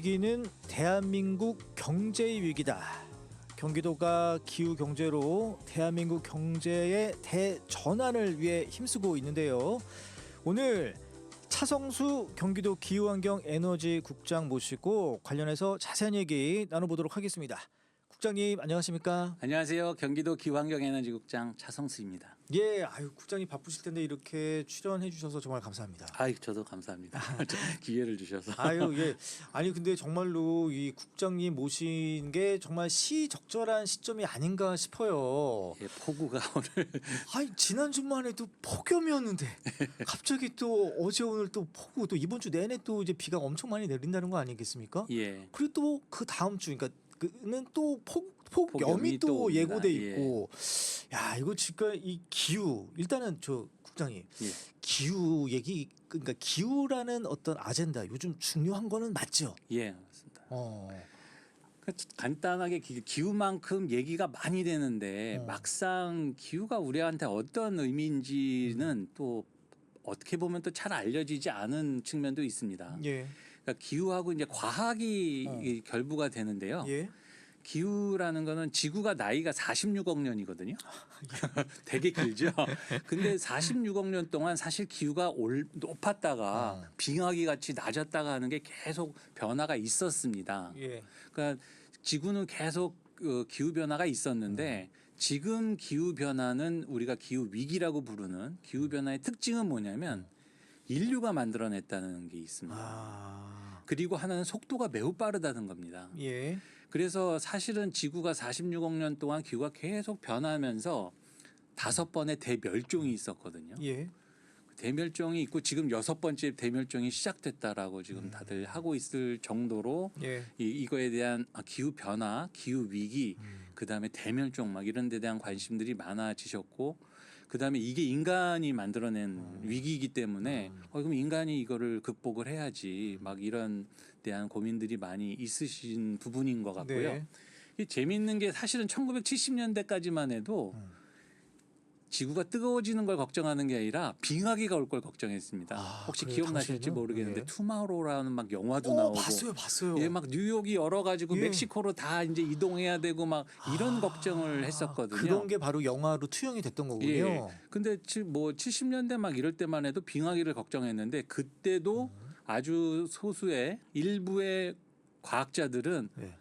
위기는 대한민국 경제의 위기다. 경기도가 기후 경제로 대한민국 경제의 대전환을 위해 힘쓰고 있는데요. 오늘 차성수 경기도 기후환경에너지국장 모시고 관련해서 자세한 얘기 나눠보도록 하겠습니다. 국장님 안녕하십니까? 안녕하세요. 경기도 기후환경에너지국장 차성수입니다. 예, 국장님 바쁘실 텐데 이렇게 출연해 주셔서 정말 감사합니다. 저도 감사합니다. 기회를 주셔서. 예. 아니 근데 정말로 이 국장님 모신 게 정말 시적절한 시점이 아닌가 싶어요. 예, 폭우가 오늘. 지난 주만 해도 폭염이었는데 갑자기 또 어제 오늘 또 폭우, 또 이번 주 내내 또 이제 비가 엄청 많이 내린다는 거 아니겠습니까? 예. 그리고 또 그 다음 주, 그러니까 그는 또 폭염이 폭염이 또 또 예고돼 옵니다. 있고, 야 이거 지금 이 기후, 일단은 저 국장님 예. 기후 얘기, 그러니까 기후라는 어떤 아젠다 요즘 중요한 거는 맞죠? 예, 맞습니다. 간단하게 기후만큼 얘기가 많이 되는데 막상 기후가 우리한테 어떤 의미인지는 또 어떻게 보면 또 잘 알려지지 않은 측면도 있습니다. 예. 그러니까 기후하고 이제 과학이 결부가 되는데요. 예. 기후라는 거는 지구가 나이가 46억 년이거든요. 되게 길죠. 근데 46억 년 동안 사실 기후가 높았다가 빙하기 같이 낮았다가 하는 게 계속 변화가 있었습니다. 예. 그러니까 지구는 계속 기후 변화가 있었는데 지금 기후 변화는 우리가 기후 위기라고 부르는 기후 변화의 특징은 뭐냐면 인류가 만들어냈다는 게 있습니다. 그리고 하나는 속도가 매우 빠르다는 겁니다. 예. 그래서 사실은 지구가 46억 년 동안 기후가 계속 변하면서 5번의 대멸종이 있었거든요. 예. 대멸종이 있고 지금 6번째 대멸종이 시작됐다라고 지금 다들 하고 있을 정도로 예. 이거에 대한 기후 변화, 기후 위기, 그다음에 대멸종 막 이런 데 대한 관심들이 많아지셨고, 그다음에 이게 인간이 만들어낸 위기이기 때문에 그럼 인간이 이거를 극복을 해야지 막 이런 대한 고민들이 많이 있으신 부분인 것 같고요. 네. 이 재미있는 게 사실은 1970년대까지만 해도 지구가 뜨거워지는 걸 걱정하는 게 아니라 빙하기가 올 걸 걱정했습니다. 혹시 그래요? 기억나실지 당시에는? 모르겠는데 예. 투마로우라는 막 영화도 나오고, 봤어요. 예, 막 뉴욕이 열어가지고 예. 멕시코로 다 이제 이동해야 되고 막 이런 걱정을 했었거든요. 그런 게 바로 영화로 투영이 됐던 거군요. 예. 근데 뭐 70년대 막 이럴 때만 해도 빙하기를 걱정했는데 그때도 아주 소수의 일부의 과학자들은 예.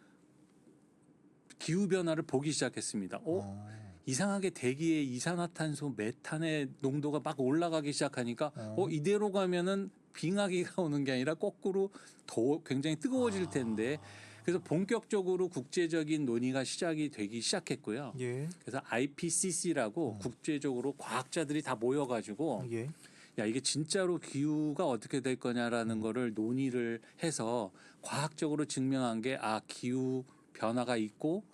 기후 변화를 보기 시작했습니다. 이상하게 대기의 이산화탄소, 메탄의 농도가 막 올라가기 시작하니까 이대로 가면은 빙하기가 오는 게 아니라 거꾸로 더 굉장히 뜨거워질 텐데, 그래서 본격적으로 국제적인 논의가 시작이 되기 시작했고요. 예. 그래서 IPCC라고 국제적으로 과학자들이 다 모여가지고 예. 야 이게 진짜로 기후가 어떻게 될 거냐라는 거를 논의를 해서 과학적으로 증명한 게 기후 변화가 있고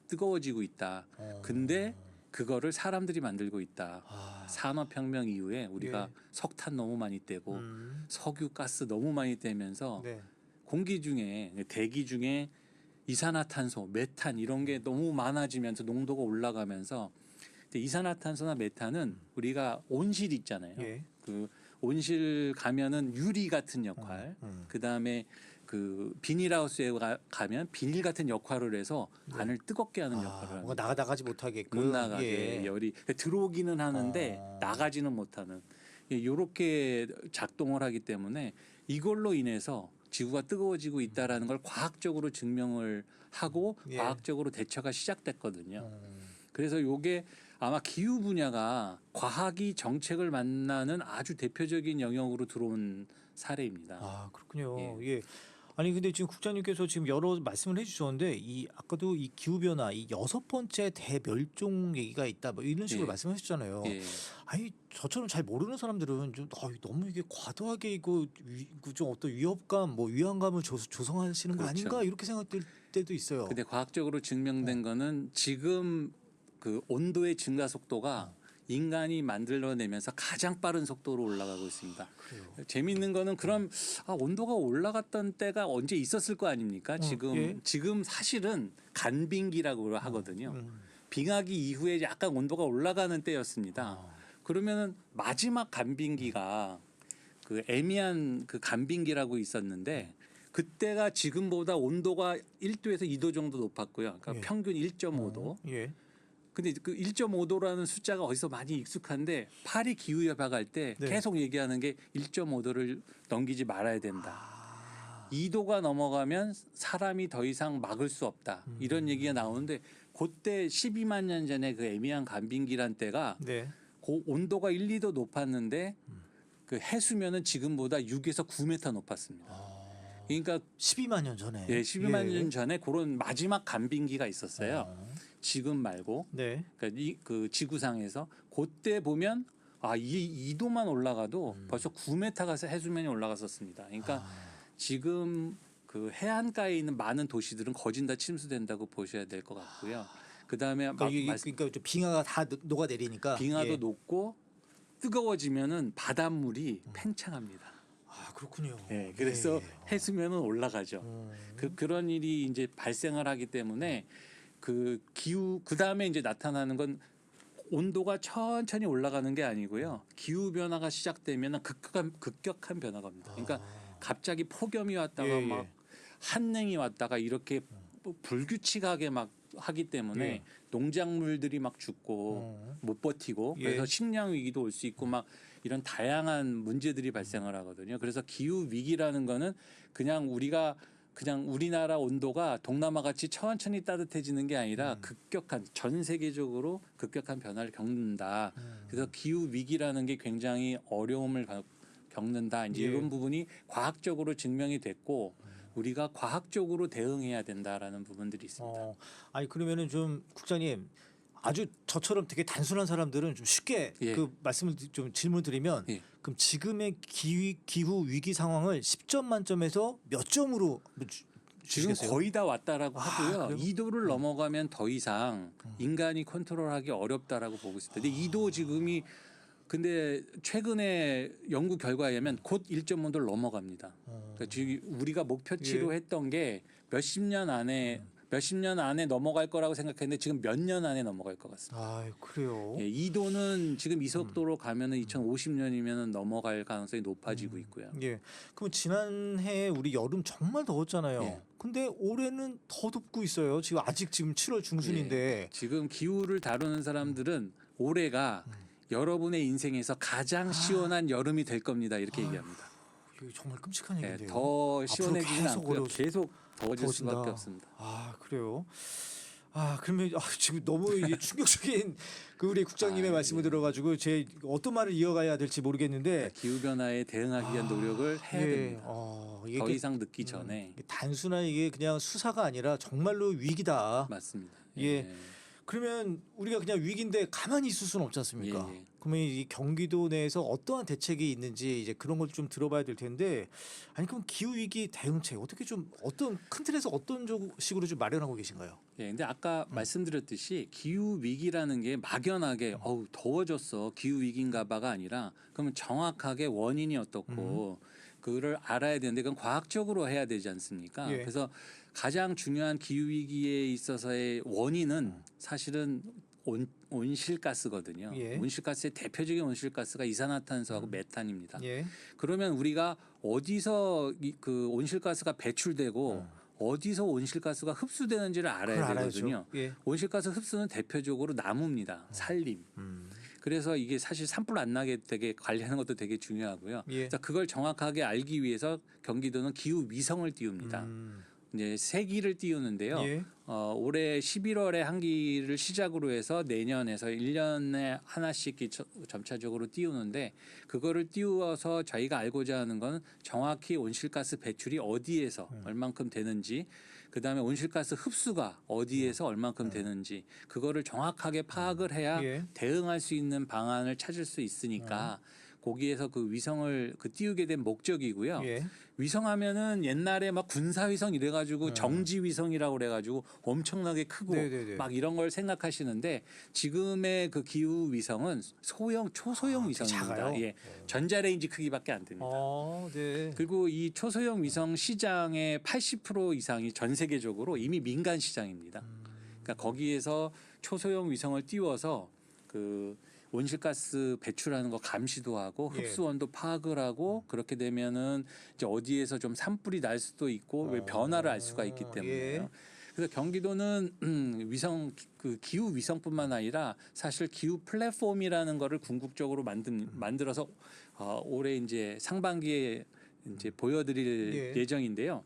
뜨거워지고 있다. 근데 그거를 사람들이 만들고 있다. 산업혁명 이후에 우리가 예. 석탄 너무 많이 떼고 석유, 가스 너무 많이 떼면서 네. 공기 중에, 대기 중에 이산화탄소, 메탄 이런 게 너무 많아지면서 농도가 올라가면서, 근데 이산화탄소나 메탄은 우리가 온실 있잖아요. 예. 그 온실 가면은 유리 같은 역할, 그 다음에 그 비닐하우스에 가면 비닐 같은 역할을 해서 안을 뜨겁게 하는 역할을 합니다. 뭔가 나가지 못하게끔. 못 나가게 열이 들어오기는 하는데 나가지는 못하는, 이렇게 작동을 하기 때문에 이걸로 인해서 지구가 뜨거워지고 있다라는 걸 과학적으로 증명을 하고 과학적으로 대처가 시작됐거든요. 그래서 이게 아마 기후 분야가 과학이 정책을 만나는 아주 대표적인 영역으로 들어온 사례입니다. 그렇군요. 예. 아니 근데 지금 국장님께서 지금 여러 말씀을 해주셨는데 아까도 이 기후 변화 이 6번째 대멸종 얘기가 있다 뭐 이런 식으로 말씀하셨잖아요. 예. 저처럼 잘 모르는 사람들은 좀 너무 이게 과도하게 이거 좀 어떤 위협감, 뭐 위안감을 조성하시는 거 그렇죠. 아닌가 이렇게 생각될 때도 있어요. 근데 과학적으로 증명된 거는 지금 그 온도의 증가 속도가 인간이 만들어내면서 가장 빠른 속도로 올라가고 있습니다. 그래요. 재미있는 거는 그럼 온도가 올라갔던 때가 언제 있었을 거 아닙니까? 지금 사실은 간빙기라고 하거든요. 빙하기 이후에 약간 온도가 올라가는 때였습니다. 그러면은 마지막 간빙기가 그 애미한 그 간빙기라고 있었는데 그때가 지금보다 온도가 1도에서 2도 정도 높았고요. 그러니까 예. 평균 1.5도. 예. 근데 그 1.5도라는 숫자가 어디서 많이 익숙한데 파리 기후 협약할 때 네. 계속 얘기하는 게 1.5도를 넘기지 말아야 된다. 아. 2도가 넘어가면 사람이 더 이상 막을 수 없다. 이런 얘기가 나오는데 그때 12만 년 전에 그 에미안 간빙기란 때가 네. 그 온도가 1, 2도 높았는데 그 해수면은 지금보다 6에서 9m 높았습니다. 그러니까 12만 년 전에. 예, 12만 년 전에 그런 마지막 간빙기가 있었어요. 지금 말고. 네. 그러니까 그 지구상에서 그때 보면 이 2도만 올라가도 벌써 9m가 해수면이 올라갔었습니다. 그러니까 지금 그 해안가에 있는 많은 도시들은 거진 다 침수된다고 보셔야 될 것 같고요. 그다음에 그러니까 좀 빙하가 다 녹아 내리니까 빙하도 예. 녹고 뜨거워지면은 바닷물이 팽창합니다. 아, 그렇군요. 예, 그래서 예. 해수면은 올라가죠. 그런 일이 이제 발생을 하기 때문에 그 기후 그다음에 이제 나타나는 건 온도가 천천히 올라가는 게 아니고요. 기후 변화가 시작되면 급격한 변화가 옵니다. 그러니까 갑자기 폭염이 왔다가 예, 막 한냉이 왔다가 이렇게 불규칙하게 막 하기 때문에 예. 농작물들이 막 죽고 못 버티고 예. 그래서 식량 위기도 올 수 있고 막 이런 다양한 문제들이 발생을 하거든요. 그래서 기후 위기라는 거는 그냥 우리나라 온도가 동남아 같이 천천히 따뜻해지는 게 아니라 전 세계적으로 급격한 변화를 겪는다. 그래서 기후 위기라는 게 굉장히 어려움을 겪는다. 이제 예. 이런 부분이 과학적으로 증명이 됐고 우리가 과학적으로 대응해야 된다라는 부분들이 있습니다. 아니 그러면은 좀 국장님 아주 저처럼 되게 단순한 사람들은 좀 쉽게 예. 그 말씀을 좀 질문드리면 예. 그럼 지금의 기후 위기 상황을 10점 만점에서 몇 점으로 지금 주시겠어요? 거의 다 왔다라고 하고요. 그래요? 2도를 넘어가면 더 이상 인간이 컨트롤하기 어렵다라고 보고 있습니다. 근데 2도 지금이 근데 최근에 연구 결과에 의하면 곧 1.5도를 넘어갑니다. 그러니까 지금 우리가 목표치로 예. 했던 게 몇십 년 안에 넘어갈 거라고 생각했는데 지금 몇 년 안에 넘어갈 것 같습니다. 아, 그래요. 예, 2도는 지금 이 속도로 가면은 2050년이면은 넘어갈 가능성이 높아지고 있고요. 예. 그럼 지난해 우리 여름 정말 더웠잖아요. 예. 근데 올해는 더 덥고 있어요. 아직 7월 중순인데. 지금 기후를 다루는 사람들은 올해가 여러분의 인생에서 가장 시원한 여름이 될 겁니다. 이렇게 얘기합니다. 이거 정말 끔찍한 예, 얘기인데요. 더 시원해지진 계속 않고요. 계속 더워질 더워진다. 수밖에 없습니다. 아, 그래요? 그러면 지금 너무 이게 충격적인 그 우리 국장님의 말씀을 들어가지고 제 어떤 말을 이어가야 될지 모르겠는데 기후 변화에 대응하기 위한 노력을 해야 됩니다. 이게 더 이상 늦기 전에. 이게 단순한 이게 그냥 수사가 아니라 정말로 위기다. 맞습니다. 예. 그러면 우리가 그냥 위기인데 가만히 있을 수는 없지 않습니까? 예. 그러면 이 경기도 내에서 어떠한 대책이 있는지 이제 그런 걸 좀 들어봐야 될 텐데, 아니 그럼 기후 위기 대응책 어떻게 좀 어떤 큰 틀에서 어떤 식으로 좀 마련하고 계신가요? 예, 근데 아까 말씀드렸듯이 기후 위기라는 게 막연하게 더워졌어 기후 위기인가봐가 아니라 그러면 정확하게 원인이 어떻고 그거를 알아야 되는데 그건 과학적으로 해야 되지 않습니까? 예. 그래서 가장 중요한 기후 위기에 있어서의 원인은 사실은 온실가스거든요. 예. 온실가스의 대표적인 온실가스가 이산화탄소하고 메탄입니다. 예. 그러면 우리가 어디서 그 온실가스가 배출되고 어디서 온실가스가 흡수되는지를 알아야 그걸 알아야죠. 되거든요. 예. 온실가스 흡수는 대표적으로 나무입니다. 산림. 그래서 이게 사실 산불 안 나게 되게 관리하는 것도 되게 중요하고요. 예. 그래서 그걸 정확하게 알기 위해서 경기도는 기후 위성을 띄웁니다. 이제 세 기를 띄우는데요. 예. 올해 11월에 한 기를 시작으로 해서 내년에서 1년에 하나씩 점차적으로 띄우는데 그거를 띄워서 저희가 알고자 하는 건 정확히 온실가스 배출이 어디에서 얼만큼 되는지 그다음에 온실가스 흡수가 어디에서 얼만큼 되는지 그거를 정확하게 파악을 해야 예. 대응할 수 있는 방안을 찾을 수 있으니까 거기에서 그 위성을 띄우게 된 목적이고요. 예. 위성하면은 옛날에 막 군사위성 이래가지고 정지위성이라고 그래가지고 엄청나게 크고 네네네. 막 이런 걸 생각하시는데 지금의 그 기후 위성은 초소형 위성입니다. 작아요? 예, 전자레인지 크기밖에 안 됩니다. 네. 그리고 이 초소형 위성 시장의 80% 이상이 전 세계적으로 이미 민간 시장입니다. 그러니까 거기에서 초소형 위성을 띄워서 그 온실가스 배출하는 거 감시도 하고 예. 흡수원도 파악을 하고 그렇게 되면은 이제 어디에서 좀 산불이 날 수도 있고 왜 변화를 알 수가 있기 때문에요. 예. 그래서 경기도는 그 기후 위성뿐만 아니라 사실 기후 플랫폼이라는 거를 궁극적으로 만들어서 올해 이제 상반기에 이제 보여드릴 예. 예정인데요.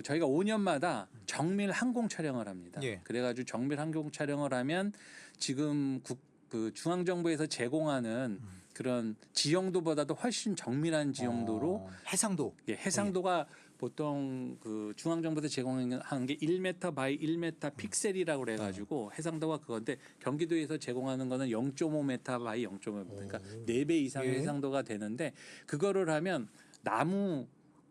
저희가 5년마다 정밀 항공 촬영을 합니다. 예. 그래가지고 정밀 항공 촬영을 하면 지금 그 중앙정부에서 제공하는 그런 지형도보다도 훨씬 정밀한 지형도로 해상도. 예, 해상도가 보통 그 중앙정부에서 제공하는 게 1m 바이 1m 픽셀이라고 그래가지고 해상도가 그건데 경기도에서 제공하는 거는 0.5m 바이 0.5m 그러니까 4배 이상의 예. 해상도가 되는데 그거를 하면 나무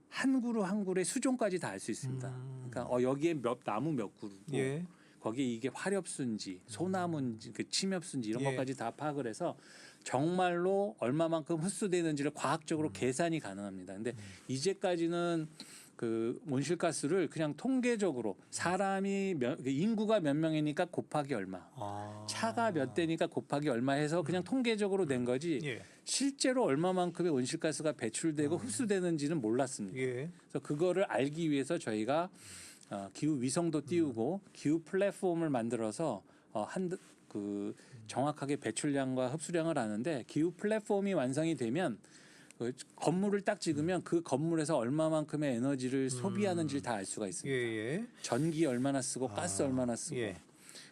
한 그루 한 그루의 수종까지 다 알 수 있습니다. 그러니까 여기에 나무 몇 그루고 예. 거기에 이게 화렵수인지 소나무인지 그 침엽수인지 이런 예. 것까지 다 파악을 해서 정말로 얼마만큼 흡수되는지를 과학적으로 계산이 가능합니다. 근데 이제까지는 그 온실가스를 그냥 통계적으로 사람이 인구가 몇 명이니까 곱하기 얼마, 차가 몇 대니까 곱하기 얼마 해서 그냥 통계적으로 낸 거지 예. 실제로 얼마만큼의 온실가스가 배출되고 흡수되는지는 몰랐습니다. 예. 그래서 그거를 알기 위해서 저희가 기후 위성도 띄우고 기후 플랫폼을 만들어서 그 정확하게 배출량과 흡수량을 아는데 기후 플랫폼이 완성이 되면 그 건물을 딱 찍으면 그 건물에서 얼마만큼의 에너지를 소비하는지를 다 알 수가 있습니다. 예. 전기 얼마나 쓰고 가스 얼마나 쓰고. 예.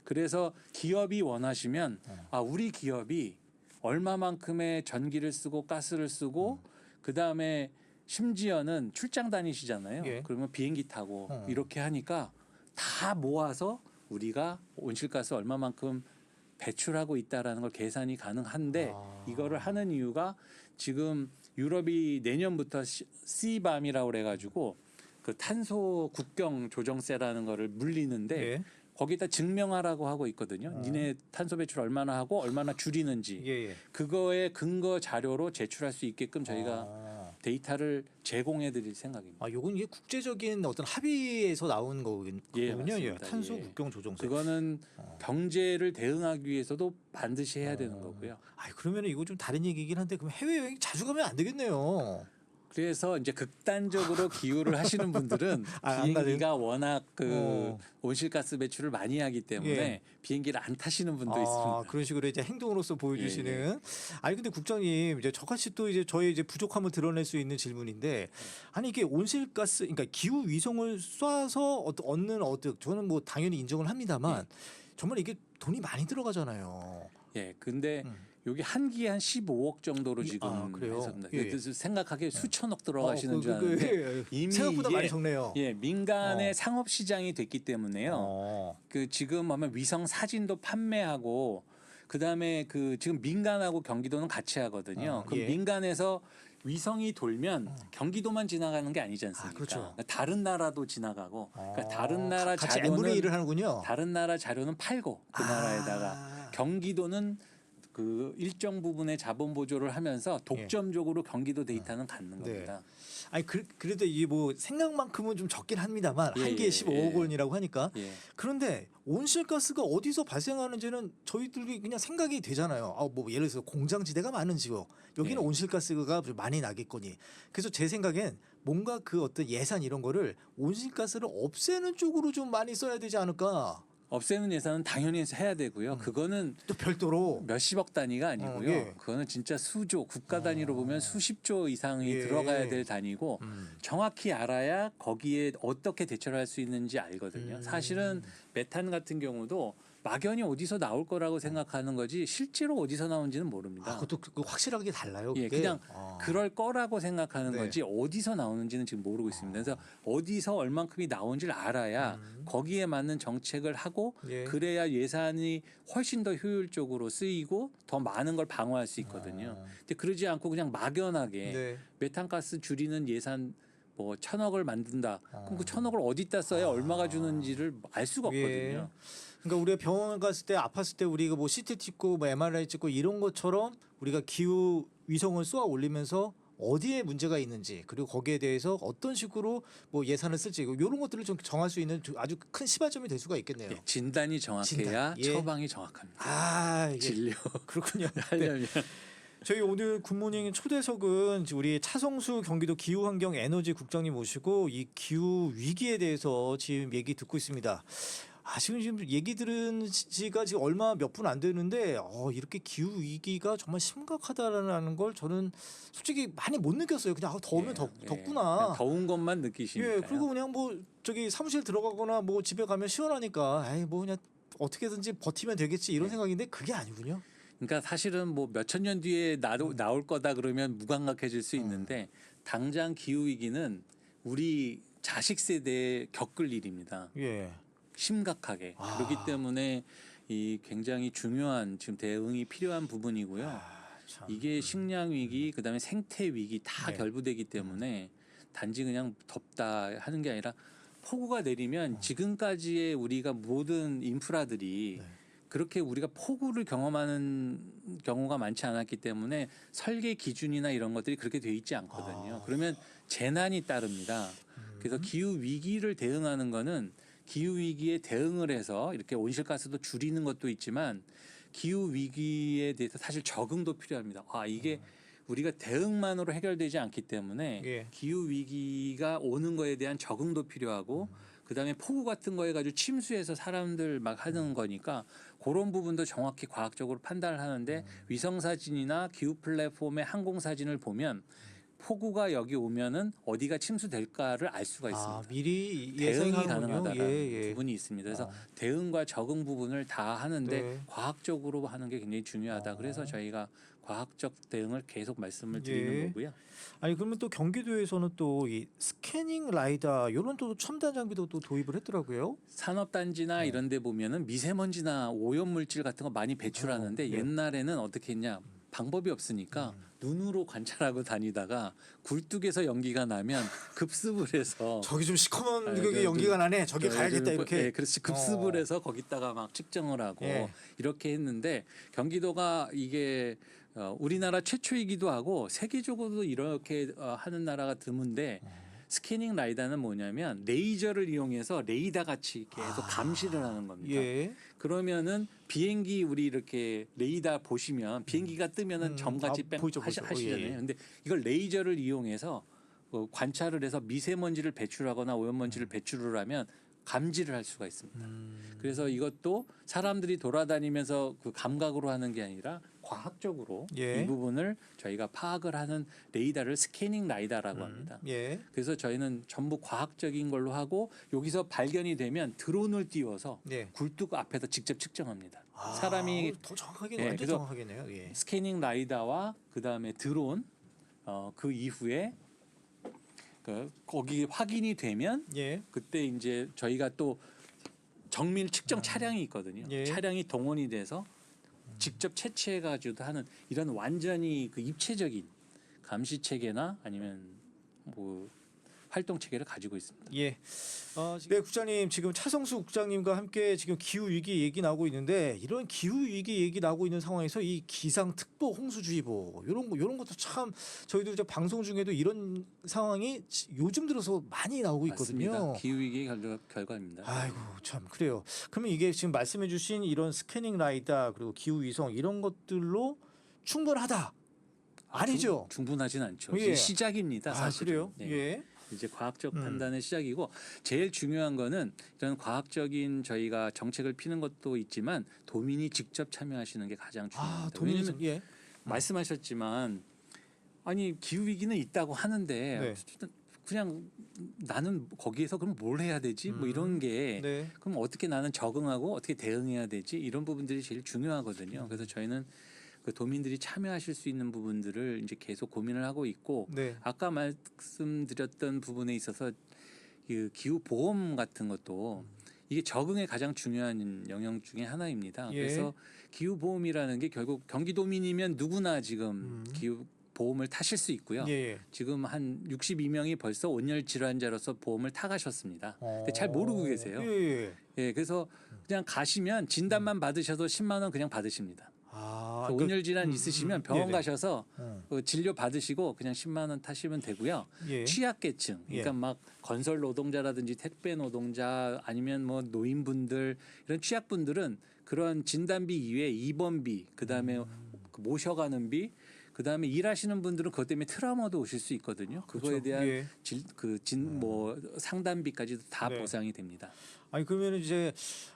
그래서 기업이 원하시면 우리 기업이 얼마만큼의 전기를 쓰고 가스를 쓰고 그다음에 심지어는 출장 다니시잖아요. 예. 그러면 비행기 타고 이렇게 하니까 다 모아서 우리가 온실가스 얼마만큼 배출하고 있다라는 걸 계산이 가능한데 이거를 하는 이유가 지금 유럽이 내년부터 CBAM이라고 그래가지고 그 탄소 국경 조정세라는 거를 물리는데 예. 거기다 증명하라고 하고 있거든요. 니네 탄소 배출 얼마나 하고 얼마나 줄이는지 예. 그거의 근거 자료로 제출할 수 있게끔 저희가 데이터를 제공해 드릴 생각입니다. 요건 이게 국제적인 어떤 합의에서 나온 거군요. 예, 맞습니다. 탄소 예. 국경 조정세. 그거는 경제를 대응하기 위해서도 반드시 해야 되는 거고요. 그러면 이거 좀 다른 얘기긴 한데 그럼 해외 여행 자주 가면 안 되겠네요. 그래서 이제 극단적으로 기후를 하시는 분들은 안 비행기가 워낙 그 온실가스 배출을 많이 하기 때문에 예. 비행기를 안 타시는 분도 있습니다. 그런 식으로 이제 행동으로서 보여주시는. 아니 근데 국장님 이제 저같이 또 이제 저의 이제 부족함을 드러낼 수 있는 질문인데 아니 이게 온실가스 그러니까 기후 위성을 쏴서 얻는 저는 뭐 당연히 인정을 합니다만 정말 이게 돈이 많이 들어가잖아요. 예, 근데 여기 한 기에 한 15억 정도로 지금 그래요? 해석합니다. 예. 그래서 생각하기에 수천억 들어가시는 줄 그, 아는데 이미 생각보다 이게 많이 적네요. 예, 민간의 상업 시장이 됐기 때문에요. 그 지금 하면 위성 사진도 판매하고 그다음에 그 지금 민간하고 경기도는 같이 하거든요. 그럼 예. 민간에서 위성이 돌면 경기도만 지나가는 게 아니지 않습니까? 그렇죠. 그러니까 다른 나라도 지나가고 그러니까 다른 나라 같이 N분의 1을 하는군요. 다른 나라 자료는 팔고 그 나라에다가 경기도는 그 일정 부분의 자본 보조를 하면서 독점적으로 경기도 데이터는 갖는 겁니다. 아니 그래도 이게 뭐 생각만큼은 좀 적긴 합니다만 예, 한 개에 예, 15억 원이라고 하니까 예. 그런데 온실가스가 어디서 발생하는지는 저희들이 그냥 생각이 되잖아요. 뭐 예를 들어서 공장지대가 많은 지역 여기는 예. 온실가스가 좀 많이 나겠거니. 그래서 제 생각엔 뭔가 그 어떤 예산 이런 거를 온실가스를 없애는 쪽으로 좀 많이 써야 되지 않을까. 없애는 예산은 당연히 해야 되고요. 그거는 또 별도로 몇십억 단위가 아니고요. 예. 그거는 진짜 수조, 국가 단위로 보면 수십조 이상이 예. 들어가야 될 단위고 정확히 알아야 거기에 어떻게 대처를 할 수 있는지 알거든요. 사실은 메탄 같은 경우도 막연히 어디서 나올 거라고 생각하는 거지 실제로 어디서 나온지는 모릅니다. 그것도 확실하게 달라요. 예, 그게? 그냥 그럴 거라고 생각하는 네. 거지 어디서 나오는지는 지금 모르고 있습니다. 그래서 어디서 얼만큼이 나온지를 알아야 거기에 맞는 정책을 하고 예. 그래야 예산이 훨씬 더 효율적으로 쓰이고 더 많은 걸 방어할 수 있거든요. 근데 그러지 않고 그냥 막연하게 네. 메탄가스 줄이는 예산 뭐 1,000억을 만든다. 그럼 그 1,000억을 어디다 써야 얼마가 주는지를 알 수가 없거든요. 예. 그러니까 우리가 병원 갔을 때 아팠을 때 우리가 뭐 CT 찍고 뭐 MRI 찍고 이런 것처럼 우리가 기후 위성을 쏘아 올리면서 어디에 문제가 있는지 그리고 거기에 대해서 어떤 식으로 뭐 예산을 쓸지 이런 것들을 좀 정할 수 있는 아주 큰 시발점이 될 수가 있겠네요. 예, 진단이 정확해야 진단, 예. 처방이 정확합니다. 아 이게 진료 그렇군요. 네. 하려면 저희 오늘 굿모닝 초대석은 우리 차성수 경기도 기후환경에너지 국장님 모시고 이 기후 위기에 대해서 지금 얘기 듣고 있습니다. 지금 얘기 들은 지가 지금 얼마 몇 분 안 되는데 이렇게 기후 위기가 정말 심각하다라는 걸 저는 솔직히 많이 못 느꼈어요. 그냥 더우면 예, 덥구나. 그냥 더운 것만 느끼시니까요. 예, 그리고 그냥 뭐 저기 사무실 들어가거나 뭐 집에 가면 시원하니까 에이 뭐 그냥 어떻게든지 버티면 되겠지 이런 네. 생각인데 그게 아니군요. 그러니까 사실은 뭐 몇천 년 뒤에 나올 거다 그러면 무감각해질 수 있는데 당장 기후 위기는 우리 자식 세대에 겪을 일입니다. 예. 심각하게. 그렇기 때문에 이 굉장히 중요한 지금 대응이 필요한 부분이고요. 참. 이게 식량 위기, 그다음에 생태 위기 다 네. 결부되기 때문에 단지 그냥 덥다 하는 게 아니라 폭우가 내리면 지금까지의 우리가 모든 인프라들이 네. 그렇게 우리가 폭우를 경험하는 경우가 많지 않았기 때문에 설계 기준이나 이런 것들이 그렇게 돼 있지 않거든요. 그러면 재난이 따릅니다. 그래서 기후 위기를 대응하는 거는 기후 위기에 대응을 해서 이렇게 온실가스도 줄이는 것도 있지만 기후 위기에 대해서 사실 적응도 필요합니다. 이게 우리가 대응만으로 해결되지 않기 때문에 예. 기후 위기가 오는 거에 대한 적응도 필요하고 그다음에 폭우 같은 거 해가지고 침수해서 사람들 막 하는 거니까 그런 부분도 정확히 과학적으로 판단을 하는데 위성 사진이나 기후 플랫폼의 항공 사진을 보면 폭우가 여기 오면은 어디가 침수될까를 알 수가 있습니다. 미리 대응이 예상하는군요. 가능하다는 예. 부분이 있습니다. 그래서 대응과 적응 부분을 다 하는데 네. 과학적으로 하는 게 굉장히 중요하다. 그래서 저희가 과학적 대응을 계속 말씀을 드리는 예. 거고요. 아니 그러면 또 경기도에서는 또 이 스캐닝 라이다 이런 또 첨단 장비도 또 도입을 했더라고요. 산업단지나 이런 데 보면은 미세먼지나 오염물질 같은 거 많이 배출하는데 네. 옛날에는 어떻게 했냐. 방법이 없으니까 눈으로 관찰하고 다니다가 굴뚝에서 연기가 나면 급습을 해서 저기 좀 시커먼 아, 그게 연기가 나네. 저기 가야겠다 이렇게. 예, 그렇지. 급습을 해서 거기다가 막 측정을 하고 예. 이렇게 했는데 경기도가 이게 우리나라 최초이기도 하고 세계적으로도 이렇게 하는 나라가 드문데 스캐닝 라이다는 뭐냐면 레이저를 이용해서 레이더 같이 계속 감시를 하는 겁니다. 예. 그러면은 비행기 우리 이렇게 레이더 보시면 비행기가 뜨면은 점같이 보이죠, 보이죠. 하시잖아요. 예. 근데 이걸 레이저를 이용해서 관찰을 해서 미세먼지를 배출하거나 오염먼지를 배출을 하면 감지를 할 수가 있습니다. 그래서 이것도 사람들이 돌아다니면서 그 감각으로 하는 게 아니라 과학적으로 예. 이 부분을 저희가 파악을 하는 레이더를 스캐닝 라이다라고 합니다. 예. 그래서 저희는 전부 과학적인 걸로 하고 여기서 발견이 되면 드론을 띄워서 예. 굴뚝 앞에서 직접 측정합니다. 사람이 더 정확하게 예, 완전 그래서 정확하겠네요. 예. 스캐닝 라이다와 그다음에 드론 그 이후에 거기 확인이 되면 예. 그때 이제 저희가 또 정밀 측정 차량이 있거든요. 예. 차량이 동원이 돼서 직접 채취해 가지고 하는 이런 완전히 그 입체적인 감시 체계나 아니면 뭐 활동 체계를 가지고 있습니다. 예. 네, 국장님 지금 차성수 국장님과 함께 지금 기후 위기 얘기 나오고 있는데 이런 기후 위기 얘기 나오고 있는 상황에서 이 기상특보, 홍수주의보 이런 것도 참 저희도 이제 방송 중에도 이런 상황이 요즘 들어서 많이 나오고 있거든요. 맞습니다. 기후 위기의 결과입니다. 아이고 참 그래요. 그러면 이게 지금 말씀해주신 이런 스캐닝 라이다 그리고 기후 위성 이런 것들로 충분하다? 아니죠. 충분하진 않죠. 예. 시작입니다. 사실은. 그래요? 네. 예. 이제 과학적 판단의 시작이고 제일 중요한 거는 이런 과학적인 저희가 정책을 피는 것도 있지만 도민이 직접 참여하시는 게 가장 중요합니다. 도민이 왜냐하면 예. 말씀하셨지만 아니 기후 위기는 있다고 하는데 네. 그냥 나는 거기에서 그럼 뭘 해야 되지? 뭐 이런 게 네. 그럼 어떻게 나는 적응하고 어떻게 대응해야 되지? 이런 부분들이 제일 중요하거든요. 그래서 저희는 그 도민들이 참여하실 수 있는 부분들을 이제 계속 고민을 하고 있고 네. 아까 말씀드렸던 부분에 있어서 그 기후 보험 같은 것도 이게 적응에 가장 중요한 영역 중에 하나입니다. 예. 그래서 기후 보험이라는 게 결국 경기도민이면 누구나 지금 기후 보험을 타실 수 있고요. 예. 지금 한 62명이 벌써 온열 질환자로서 보험을 타가셨습니다. 근데 잘 모르고 계세요. 예. 예, 그래서 그냥 가시면 진단만 받으셔도 10만 원 그냥 받으십니다. 아, 온열 질환 있으시면 병원 네네. 가셔서 어. 진료 받으시고 그냥 10만 원 타시면 되고요. 예. 취약계층, 그러니까 예. 막 건설 노동자라든지 택배 노동자 아니면 뭐 노인분들 이런 취약분들은 그런 진단비 이외에 입원비, 그다음에 그 모셔가는 비, 그다음에 일하시는 분들은 그것 때문에 트라우마도 오실 수 있거든요. 그거에 그렇죠. 대한 예. 뭐 상담비까지도 다 네. 보상이 됩니다. 아니 그러면 이제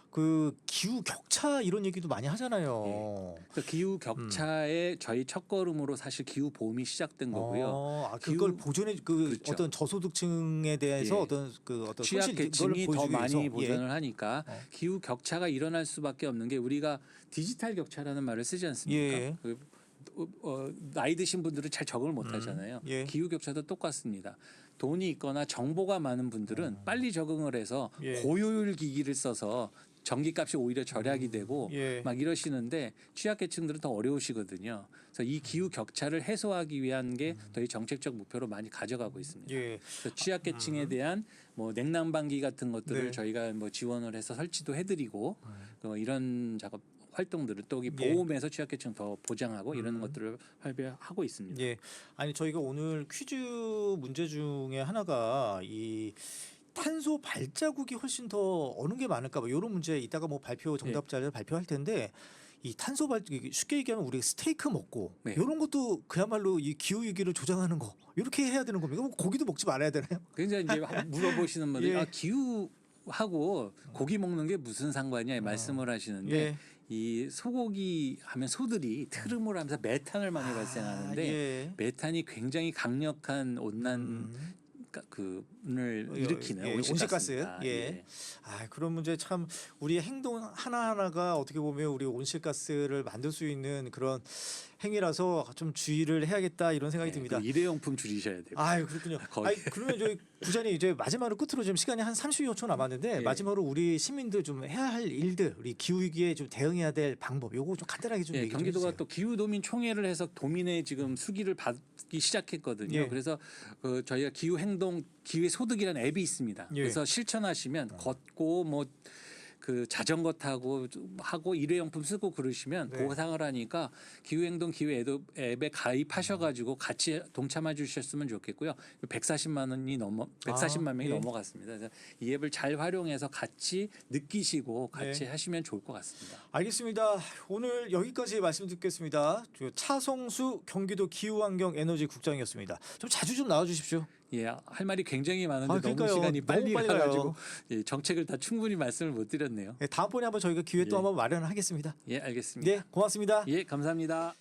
그 기후 격차 이런 얘기도 많이 하잖아요. 그래서 기후 격차의 저희 첫걸음으로 사실 기후 보험이 시작된 거고요. 아, 그걸 기후- 보존해 그렇죠. 어떤 저소득층에 대해서 예. 어떤 어떤 취약계층이 더 많이 보전을 예. 하니까 기후 격차가 일어날 수밖에 없는 게 우리가 디지털 격차라는 말을 쓰지 않습니까? 예. 나이 드신 분들은 잘 적응을 못 하잖아요. 예. 기후 격차도 똑같습니다. 돈이 있거나 정보가 많은 분들은 빨리 적응을 해서 예. 고효율 기기를 써서 전기값이 오히려 절약이 되고 예. 막 이러시는데 취약계층들은 더 어려우시거든요. 그래서 이 기후 격차를 해소하기 위한 게 저희 정책적 목표로 많이 가져가고 있습니다. 예. 그래서 취약계층에 대한 뭐 냉난방기 같은 것들을 네. 저희가 뭐 지원을 해서 설치도 해드리고 이런 작업 활동들을 또 이 예. 보험에서 취약계층 더 보장하고 이런 것들을 활발하고 있습니다. 예. 아니 저희가 오늘 퀴즈 문제 중에 하나가 이 탄소 발자국이 훨씬 더 어느 게 많을까 봐 이런 문제 이따가 뭐 발표 정답자를 발표할 텐데 이 탄소 발 쉽게 얘기하면 우리 스테이크 먹고 네. 이런 것도 그야말로 이 기후 위기를 조장하는 거 이렇게 해야 되는 겁니까? 뭐 고기도 먹지 말아야 되나요? 그래서 이제 물어보시는 분들이 예. 기후하고 고기 먹는 게 무슨 상관이냐 말씀을 하시는데 예. 이 소고기 하면 소들이 트름을 하면서 메탄을 많이 발생하는데 예. 메탄이 굉장히 강력한 온난 그을 일으키는 예, 온실가스입니다. 예. 아, 그런 문제 참 우리의 행동 하나하나가 어떻게 보면 우리 온실가스를 만들 수 있는 그런 행위라서 좀 주의를 해야겠다 이런 생각이 듭니다. 일회용품 줄이셔야 돼요. 아유, 그렇군요. 거의. 아니, 그러면 저희 부장님 이제 마지막으로 끝으로 좀 시간이 한 30여 초 남았는데 예. 마지막으로 우리 시민들 좀 해야 할 일들, 우리 기후 위기에 좀 대응해야 될 방법, 요거 좀 간단하게 좀 얘기 좀 경기도가 해주세요. 또 기후도민 총회를 해서 도민의 지금 수기를 받기 시작했거든요. 예. 그래서 저희가 기후행동, 기후소득이라는 앱이 있습니다. 예. 그래서 실천하시면 걷고 뭐 자전거 타고 하고 일회용품 쓰고 그러시면 네. 보상을 하니까 기후행동 기후 앱에 가입하셔가지고 같이 동참해 주셨으면 좋겠고요. 140만 명이 예. 넘어갔습니다. 그래서 이 앱을 잘 활용해서 같이 느끼시고 같이 네. 하시면 좋을 것 같습니다. 알겠습니다. 오늘 여기까지 말씀 듣겠습니다. 차성수 경기도 기후환경에너지국장이었습니다. 좀 자주 좀 나와주십시오. 예, 할 말이 굉장히 많은데 너무 그러니까요. 시간이 너무 빨리 빨리 가가지고 가요. 예, 정책을 다 충분히 말씀을 못 드렸네요. 다음번에 한번 저희가 기회 또 예. 한번 마련하겠습니다. 예, 알겠습니다. 네, 고맙습니다. 예, 감사합니다.